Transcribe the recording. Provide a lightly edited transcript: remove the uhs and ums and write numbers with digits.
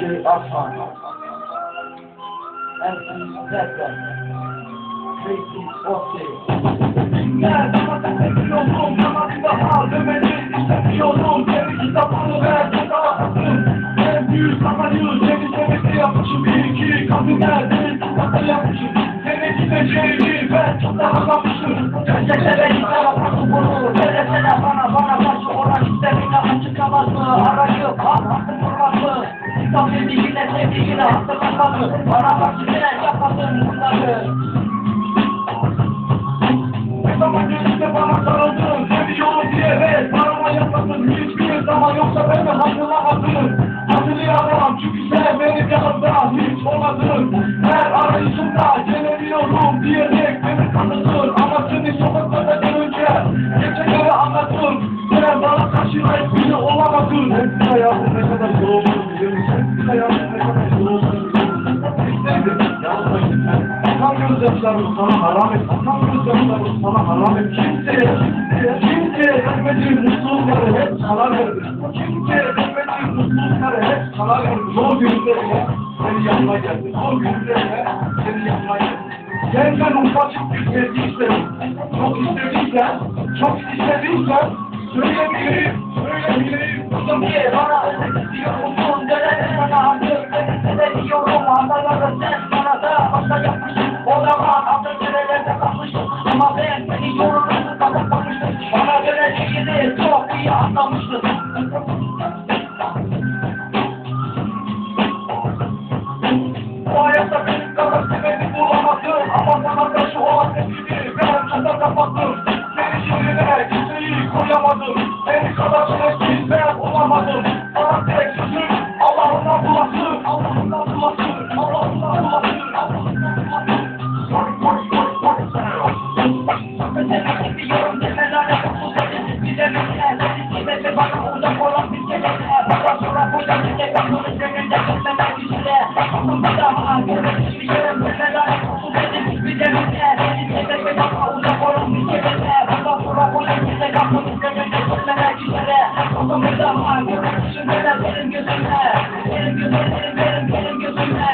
DJ Aslan. MC Stephen. Crazy Ossi. Gel bana seviyorum, bana bir daha demeni istemiyorum. Seni kitabını ver, tutamazsın. En büyük kamayı, seni sevmesi yapmışım. Bir iki kabinler, beni tutamazsın yapmışım. Seni gideceğimi ben tutamazmışım. Gerçeklere gitmem, bunu söylesene bana karşı olan hislerine açıklamaz mı? Arayıp hakkı durmaz mı? İnsan sevdiğine sevdiğine hatırlamaz mı? Bana karşı sen yapmadın bunları. Ne zaman gelirse bana sarıldın, seviyorum diyerek parama yapmadın. Hiçbir zaman yoksa beni hatırlamadın. Hatırlayamam çünkü sen benim yanımda hiç olmadın. Her arayışımda gelemiyorum diyerek beni tanıdın. Ama seni sokaklarda görünce gerçekleri anlattım. Sen bana karşı hiçbiri olamadın. Hepsi hayatın ne kadar zor olduğunu biliyor musun? Hepsi hayatın ne kadar zor olduğunu biliyor musun? İsteydim, yanıma gitmem. Akan gözyaşlarımı sana haram et. Akan gözyaşlarımı sana haram et. Kimseye vermediğim mutlulukları hep sana verdim. Kimseye vermediğim mutlulukları hep sana verdim. Zor günümde bile seni yanıma geldim. Zor günümde bile seni yanıma geldim. Senden ufacık bir sevgi istedim. Çok istediysen, çok istediysen söyleyebilirim. Niye bana istiyor musun? Dönerim sana artık. Seni seviyorum. Hataları sen bana da başta yapmışsın. O zaman artık nerelerde kalmışsın. Ama ben seni yorulmasın kazanmıştım. Bana döneceğini çok iyi anlamıştım. Bu hayatta benim kadar seveni bulamadım. Ama sana karşı olan tepkimi ben çoktan kapattım. Seni şehrine kimseyi koyamadım. Seni kadar şerefsiz ben olamadım. Sana tek sözüm Allah'ına bulasın. Allah'ına bulasın. Allah'ına bulasın. Seni seviyorum demelere mutlu seni. Bir de beni de bana uzak olan bir kere. Bana sonra burada bir de ben bunu seninle gitmeme güçle. Aklımda da arkadaş bir yere demelere mutlu seni. Bir de beni de bana uzak olan bir kere. Bana sonra burada bir de ben bunu seninle gitmeme güçle. Aklımda da arkadaşım benim gözümde. Benim gözümde.